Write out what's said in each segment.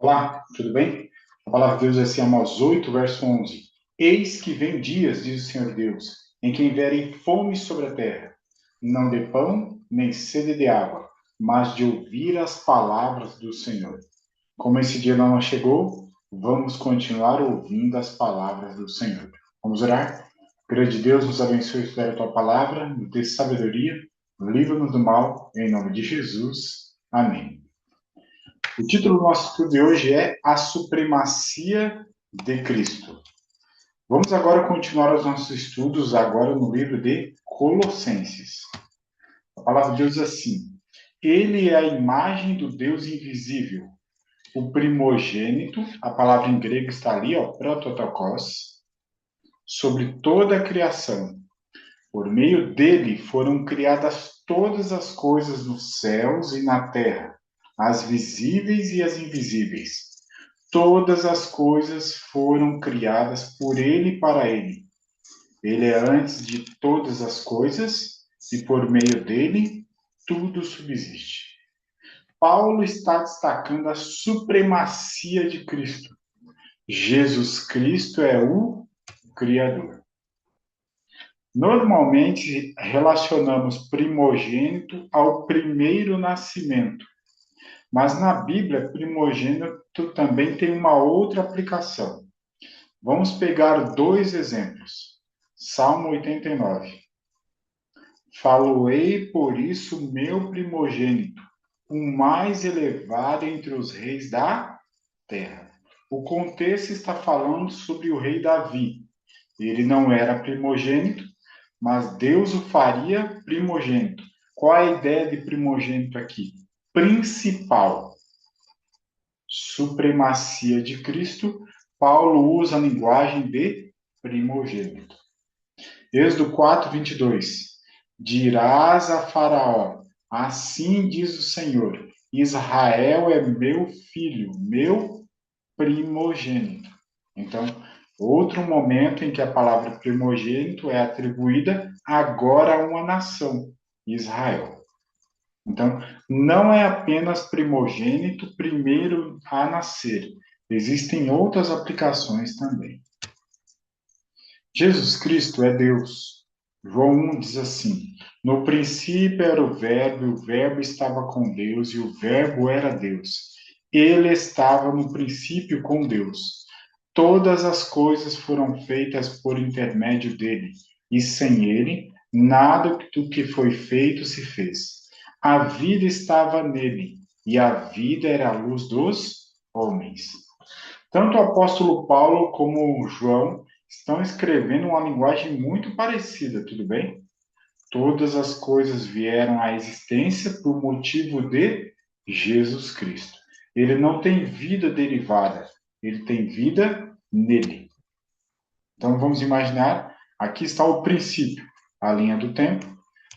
Olá, tudo bem? A palavra de Deus é assim, Amós 8, verso 11. Eis que vem dias, diz o Senhor Deus, em que enviarei fome sobre a terra, não de pão, nem sede de água, mas de ouvir as palavras do Senhor. Como esse dia não chegou, vamos continuar ouvindo as palavras do Senhor. Vamos orar? Grande Deus, nos abençoe estudar a tua palavra, nos dê sabedoria, livra-nos do mal, em nome de Jesus. Amém. O título do nosso estudo de hoje é A Supremacia de Cristo. Vamos agora continuar os nossos estudos agora no livro de Colossenses. A palavra de Deus diz assim: Ele é a imagem do Deus invisível, o primogênito, a palavra em grego está ali, prototokos, sobre toda a criação. Por meio dele foram criadas todas as coisas nos céus e na terra, as visíveis e as invisíveis. Todas as coisas foram criadas por ele e para ele. Ele é antes de todas as coisas e por meio dele tudo subsiste. Paulo está destacando a supremacia de Cristo. Jesus Cristo é o Criador. Normalmente relacionamos primogênito ao primeiro nascimento, mas na Bíblia, primogênito também tem uma outra aplicação. Vamos pegar dois exemplos. Salmo 89. Faloei por isso meu primogênito, o mais elevado entre os reis da terra. O contexto está falando sobre o rei Davi. Ele não era primogênito, mas Deus o faria primogênito. Qual a ideia de primogênito aqui? Principal. Supremacia de Cristo, Paulo usa a linguagem de primogênito. Êxodo 4, 22. Dirás a Faraó, assim diz o Senhor, Israel é meu filho, meu primogênito. Então, outro momento em que a palavra primogênito é atribuída agora a uma nação, Israel. Então, não é apenas primogênito, primeiro a nascer. Existem outras aplicações também. Jesus Cristo é Deus. João 1 diz assim: No princípio era o Verbo estava com Deus e o Verbo era Deus. Ele estava no princípio com Deus. Todas as coisas foram feitas por intermédio dele, e sem ele, nada do que foi feito se fez. A vida estava nele, e a vida era a luz dos homens. Tanto o apóstolo Paulo como o João estão escrevendo uma linguagem muito parecida, tudo bem? Todas as coisas vieram à existência por motivo de Jesus Cristo. Ele não tem vida derivada, ele tem vida nele. Então vamos imaginar, aqui está o princípio, a linha do tempo.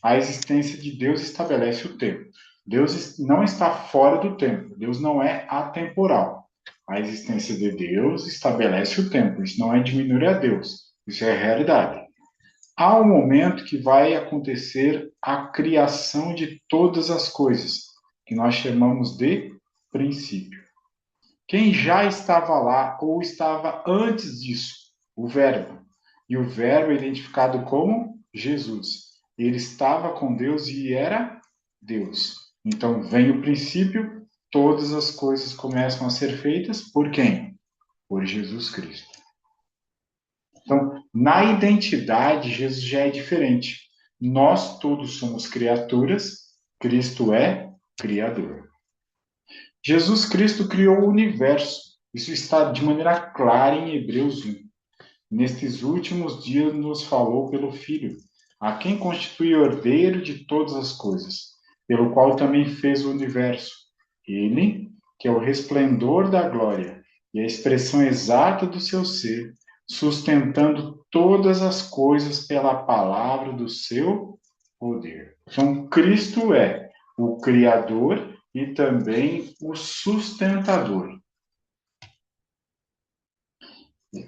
A existência de Deus estabelece o tempo. Deus não está fora do tempo, Deus não é atemporal. A existência de Deus estabelece o tempo, isso não é diminuir a Deus, isso é realidade. Há um momento que vai acontecer a criação de todas as coisas, que nós chamamos de princípio. Quem já estava lá ou estava antes disso? O Verbo. E o Verbo é identificado como Jesus. Ele estava com Deus e era Deus. Então vem o princípio, todas as coisas começam a ser feitas por quem? Por Jesus Cristo. Então, na identidade, Jesus já é diferente. Nós todos somos criaturas, Cristo é Criador. Jesus Cristo criou o universo. Isso está de maneira clara em Hebreus 1. Nestes últimos dias nos falou pelo Filho, a quem constitui herdeiro de todas as coisas, pelo qual também fez o universo. Ele, que é o resplendor da glória e a expressão exata do seu ser, sustentando todas as coisas pela palavra do seu poder. Então, Cristo é o Criador e também o sustentador.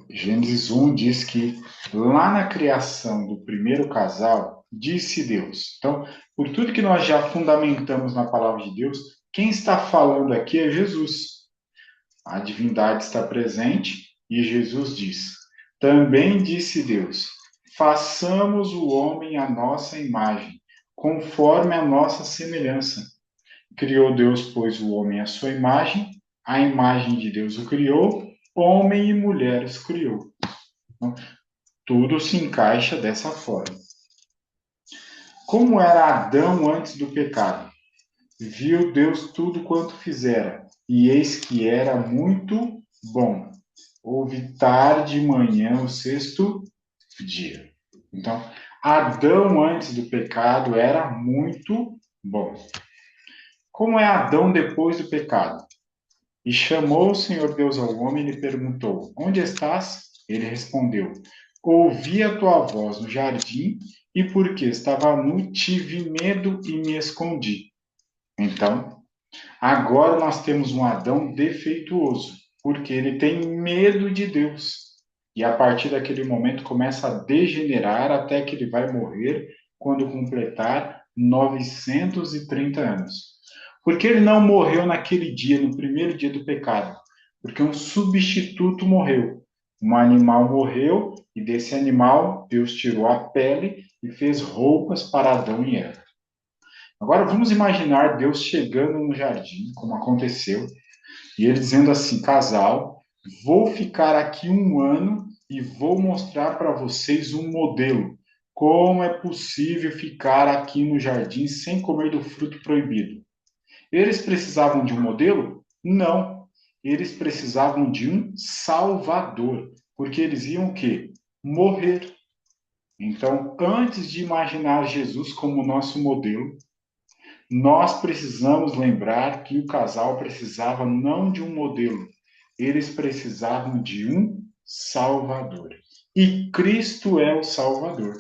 Gênesis 1 diz que lá na criação do primeiro casal, disse Deus. Então, por tudo que nós já fundamentamos na palavra de Deus, quem está falando aqui é Jesus. A divindade está presente e Jesus diz: também disse Deus: façamos o homem à nossa imagem, conforme a nossa semelhança. Criou Deus, pois, o homem à sua imagem, a imagem de Deus o criou, homem e mulher os criou. Então, tudo se encaixa dessa forma. Como era Adão antes do pecado? Viu Deus tudo quanto fizera, e eis que era muito bom. Houve tarde e manhã o sexto dia. Então, Adão antes do pecado era muito bom. Como é Adão depois do pecado? E chamou o Senhor Deus ao homem e lhe perguntou: onde estás? Ele respondeu: ouvi a tua voz no jardim, e porque estava nu, tive medo e me escondi. Então, agora nós temos um Adão defeituoso, porque ele tem medo de Deus. E a partir daquele momento começa a degenerar até que ele vai morrer quando completar 930 anos. Por que ele não morreu naquele dia, no primeiro dia do pecado? Porque um substituto morreu. Um animal morreu e desse animal Deus tirou a pele e fez roupas para Adão e Eva. Agora vamos imaginar Deus chegando no jardim, como aconteceu, e ele dizendo assim: casal, vou ficar aqui um ano e vou mostrar para vocês um modelo. Como é possível ficar aqui no jardim sem comer do fruto proibido? Eles precisavam de um modelo? Não. Eles precisavam de um salvador, porque eles iam o quê? Morrer. Então, antes de imaginar Jesus como nosso modelo, nós precisamos lembrar que o casal precisava não de um modelo, eles precisavam de um Salvador. E Cristo é o Salvador.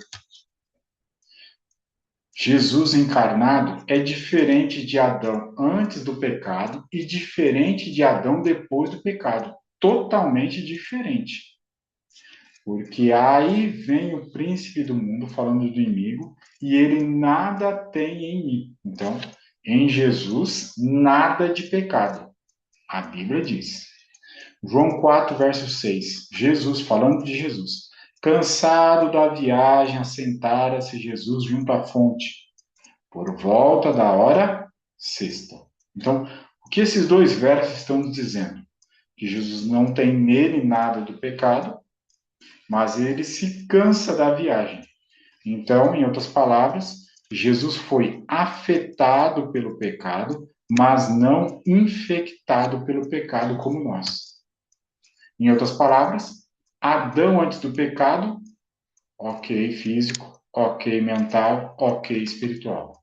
Jesus encarnado é diferente de Adão antes do pecado e diferente de Adão depois do pecado. Totalmente diferente. Porque aí vem o príncipe do mundo falando do inimigo e ele nada tem em mim. Então, em Jesus, nada de pecado. A Bíblia diz. João 4, verso 6. Jesus, falando de Jesus. Cansado da viagem, assentara-se Jesus junto à fonte, por volta da hora sexta. Então, o que esses dois versos estão nos dizendo? Que Jesus não tem nele nada do pecado, mas ele se cansa da viagem. Então, em outras palavras, Jesus foi afetado pelo pecado, mas não infectado pelo pecado como nós. Em outras palavras, Adão antes do pecado, ok físico, ok mental, ok espiritual.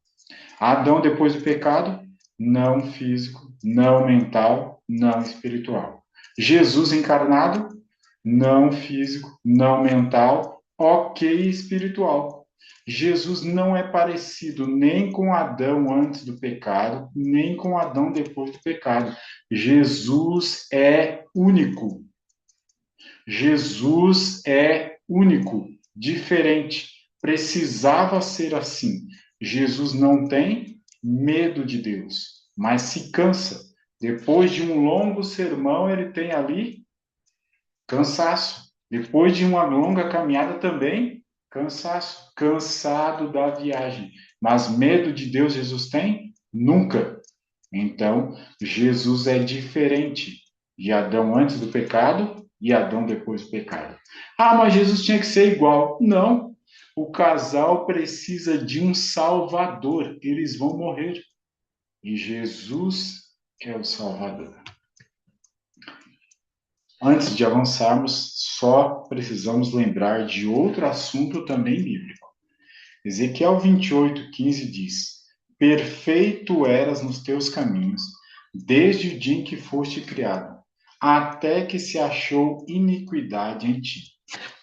Adão depois do pecado, não físico, não mental, não espiritual. Jesus encarnado, não físico, não mental, ok espiritual. Jesus não é parecido nem com Adão antes do pecado, nem com Adão depois do pecado. Jesus é único. Jesus é único, diferente. Precisava ser assim. Jesus não tem medo de Deus, mas se cansa. Depois de um longo sermão, ele tem ali cansaço. Depois de uma longa caminhada também, cansaço. Cansado da viagem. Mas medo de Deus Jesus tem? Nunca. Então, Jesus é diferente de Adão antes do pecado e Adão depois do pecado. Ah, mas Jesus tinha que ser igual. Não. O casal precisa de um Salvador. Eles vão morrer. E Jesus é o Salvador. Antes de avançarmos, só precisamos lembrar de outro assunto também bíblico. Ezequiel 28:15 diz: perfeito eras nos teus caminhos, desde o dia em que foste criado, até que se achou iniquidade em ti.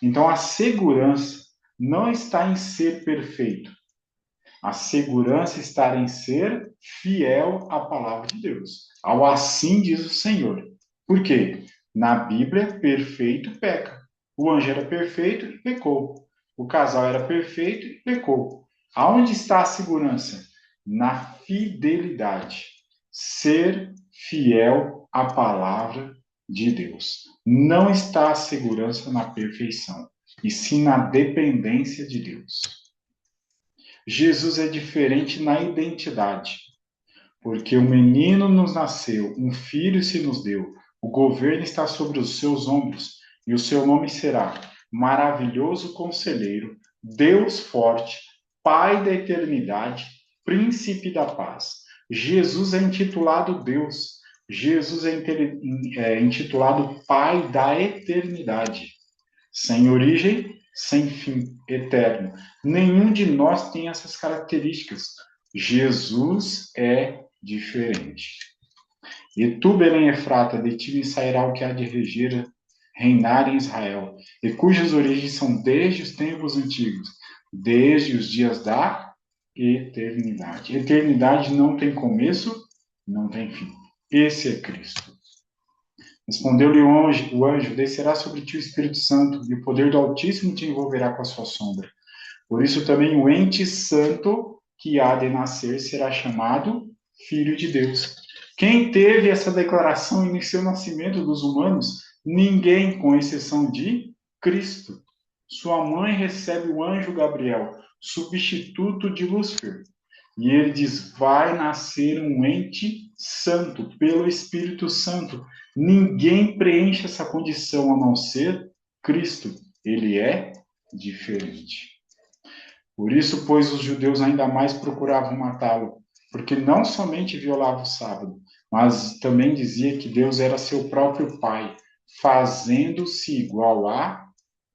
Então a segurança não está em ser perfeito. A segurança está em ser fiel à palavra de Deus. Ao assim diz o Senhor. Por quê? Na Bíblia, perfeito peca. O anjo era perfeito e pecou. O casal era perfeito e pecou. Aonde está a segurança? Na fidelidade. Ser fiel à palavra de Deus. Não está a segurança na perfeição, e sim na dependência de Deus. Jesus é diferente na identidade, porque o menino nos nasceu, um filho se nos deu, o governo está sobre os seus ombros, e o seu nome será Maravilhoso Conselheiro, Deus Forte, Pai da Eternidade, Príncipe da Paz. Jesus é intitulado Deus, Jesus é intitulado Pai da Eternidade, sem origem, sem fim, eterno. Nenhum de nós tem essas características. Jesus é diferente. E tu, Belém Efrata, de ti me sairá o que há de reger, reinar em Israel, e cujas origens são desde os tempos antigos, desde os dias da eternidade. Eternidade não tem começo, não tem fim. Esse é Cristo. Respondeu-lhe o anjo, descerá sobre ti o Espírito Santo, e o poder do Altíssimo te envolverá com a sua sombra. Por isso também o ente santo que há de nascer será chamado Filho de Deus. Quem teve essa declaração em seu nascimento dos humanos? Ninguém, com exceção de Cristo. Sua mãe recebe o anjo Gabriel, substituto de Lúcifer. E ele diz: vai nascer um ente santo, pelo Espírito Santo. Ninguém preenche essa condição a não ser Cristo. Ele é diferente. Por isso, pois, os judeus ainda mais procuravam matá-lo, porque não somente violava o sábado, mas também dizia que Deus era seu próprio Pai, fazendo-se igual a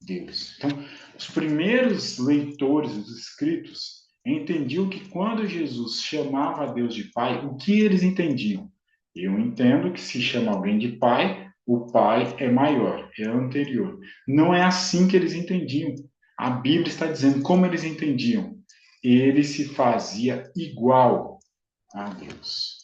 Deus. Então, os primeiros leitores dos escritos entendiam que quando Jesus chamava a Deus de Pai, o que eles entendiam? Eu entendo que se chama alguém de Pai, o Pai é maior, é anterior. Não é assim que eles entendiam. A Bíblia está dizendo como eles entendiam. Ele se fazia igual a Deus.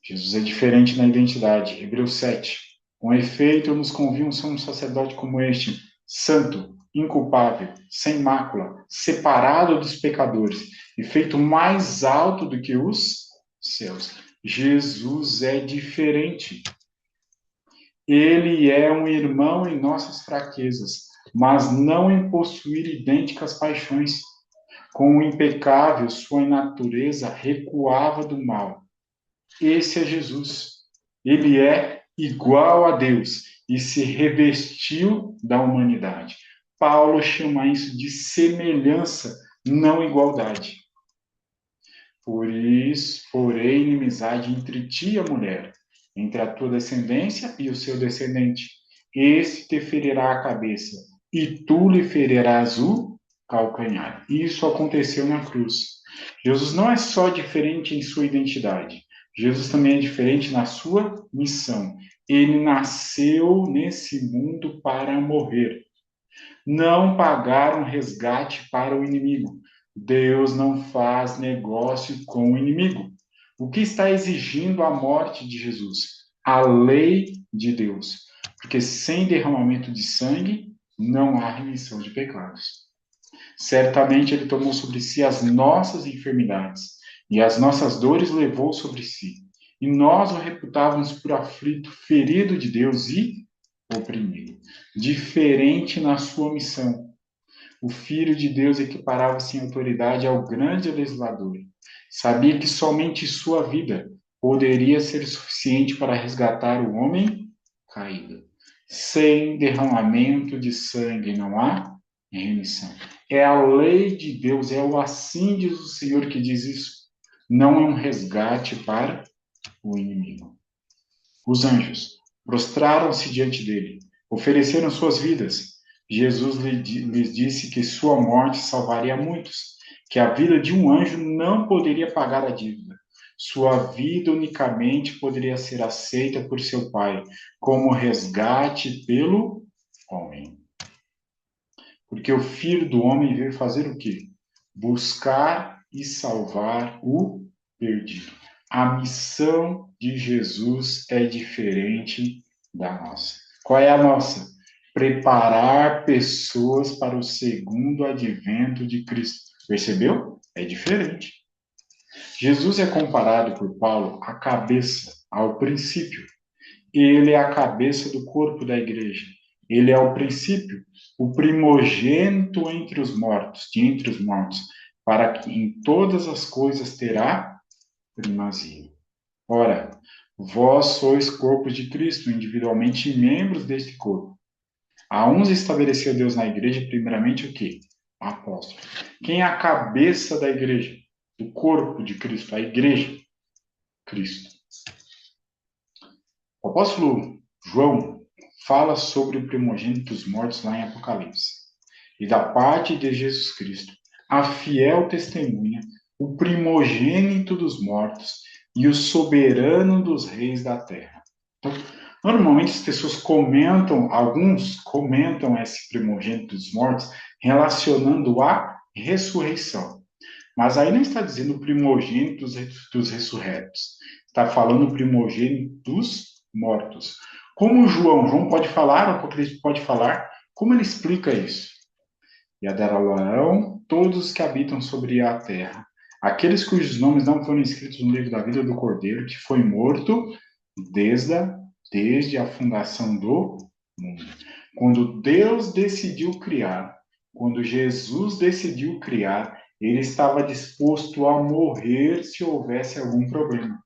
Jesus é diferente na identidade. Hebreus 7. Com efeito, nos convinha um sumo sacerdote como este, santo, inculpável, sem mácula, separado dos pecadores e feito mais alto do que os céus. Jesus é diferente. Ele é um irmão em nossas fraquezas, mas não em possuir idênticas paixões. Com o impecável, sua natureza recuava do mal. Esse é Jesus. Ele é igual a Deus e se revestiu da humanidade. Paulo chama isso de semelhança, não igualdade. Por isso, porém, inimizade entre ti e a mulher, entre a tua descendência e o seu descendente. Esse te ferirá a cabeça, e tu lhe ferirás o calcanhar. Isso aconteceu na cruz. Jesus não é só diferente em sua identidade, Jesus também é diferente na sua missão. Ele nasceu nesse mundo para morrer. Não pagar um resgate para o inimigo. Deus não faz negócio com o inimigo. O que está exigindo a morte de Jesus? A lei de Deus. Porque sem derramamento de sangue, não há remissão de pecados. Certamente ele tomou sobre si as nossas enfermidades e as nossas dores levou sobre si. E nós o reputávamos por aflito, ferido de Deus e oprimido. Diferente na sua missão. O Filho de Deus equiparava-se em autoridade ao grande legislador. Sabia que somente sua vida poderia ser suficiente para resgatar o homem caído. Sem derramamento de sangue não há remissão. É a lei de Deus, é o assim diz o Senhor que diz isso. Não é um resgate para o inimigo. Os anjos prostraram-se diante dele, ofereceram suas vidas. Jesus lhes disse que sua morte salvaria muitos, que a vida de um anjo não poderia pagar a dívida. Sua vida unicamente poderia ser aceita por seu Pai, como resgate pelo homem. Porque o Filho do Homem veio fazer o quê? Buscar e salvar o perdido. A missão de Jesus é diferente da nossa. Qual é a nossa? Preparar pessoas para o segundo advento de Cristo. Percebeu? É diferente. Jesus é comparado por Paulo à cabeça, ao princípio. ele é a cabeça do corpo da igreja. Ele é o princípio, o primogênito de entre os mortos, para que em todas as coisas terá primazia. Ora, vós sois corpo de Cristo, individualmente membros deste corpo. A uns estabeleceu Deus na igreja, primeiramente o quê? Apóstolo. Quem é a cabeça da igreja? O corpo de Cristo, a igreja? Cristo. O apóstolo João fala sobre o primogênito dos mortos lá em Apocalipse. E da parte de Jesus Cristo, a fiel testemunha, o primogênito dos mortos e o soberano dos reis da terra. Então, normalmente as pessoas alguns comentam esse primogênito dos mortos relacionando a ressurreição. Mas aí não está dizendo o primogênito dos ressurretos. Está falando o primogênito dos mortos. Como João pode falar, o Apocalipse pode falar, como ele explica isso? E adarão todos os que habitam sobre a terra, aqueles cujos nomes não foram escritos no livro da vida do Cordeiro, que foi morto desde a fundação do mundo. Quando Deus decidiu criar, quando Jesus decidiu criar, ele estava disposto a morrer se houvesse algum problema.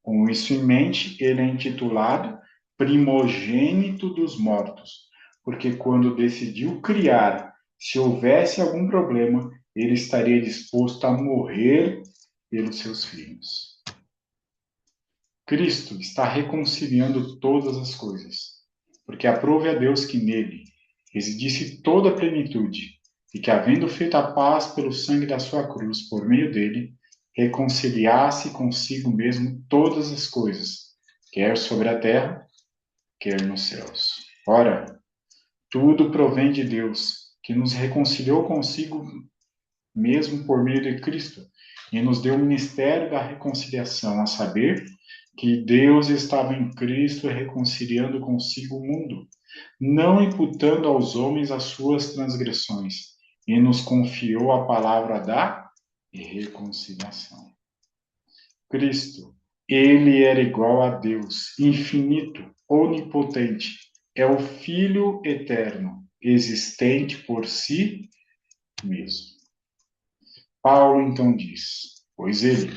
Com isso em mente, ele é intitulado primogênito dos mortos, porque quando decidiu criar, se houvesse algum problema, ele estaria disposto a morrer pelos seus filhos. Cristo está reconciliando todas as coisas, porque aprove a Deus que nele residisse toda a plenitude, e que, havendo feito a paz pelo sangue da sua cruz, por meio dele, reconciliasse consigo mesmo todas as coisas, quer sobre a terra, quer nos céus. Ora, tudo provém de Deus, que nos reconciliou consigo mesmo por meio de Cristo, e nos deu o ministério da reconciliação, a saber, que Deus estava em Cristo reconciliando consigo o mundo, não imputando aos homens as suas transgressões, e nos confiou a palavra da reconciliação. Cristo, ele era igual a Deus, infinito, onipotente, é o Filho eterno, existente por si mesmo. Paulo então diz: pois ele,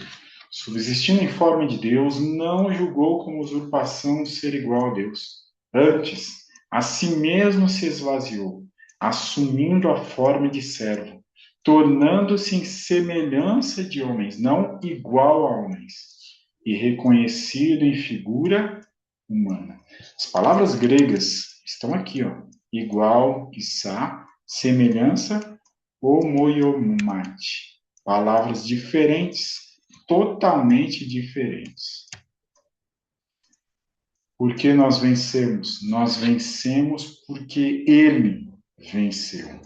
subsistindo em forma de Deus, não julgou como usurpação ser igual a Deus. Antes, a si mesmo se esvaziou, assumindo a forma de servo, tornando-se em semelhança de homens, não igual a homens, e reconhecido em figura humana. As palavras gregas estão aqui, ó. Igual, issá, semelhança, homoiomate. Palavras diferentes, totalmente diferentes. Por que nós vencemos? Nós vencemos porque ele venceu.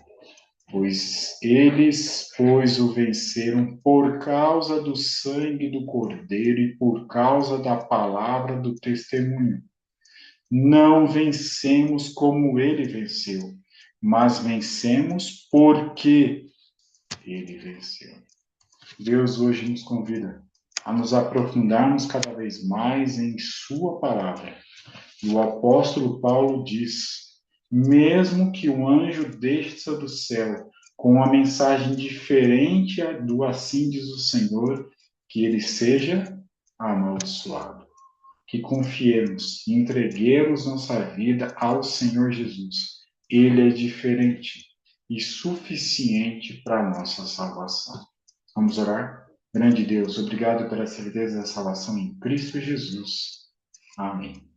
Pois o venceram por causa do sangue do Cordeiro e por causa da palavra do testemunho. Não vencemos como ele venceu, mas vencemos porque ele venceu. Deus hoje nos convida a nos aprofundarmos cada vez mais em sua palavra. E o apóstolo Paulo diz: mesmo que o anjo desça do céu com uma mensagem diferente do assim diz o Senhor, que ele seja amaldiçoado. Que confiemos e entreguemos nossa vida ao Senhor Jesus. Ele é diferente e suficiente para a nossa salvação. Vamos orar? Grande Deus, obrigado pela certeza da salvação em Cristo Jesus. Amém.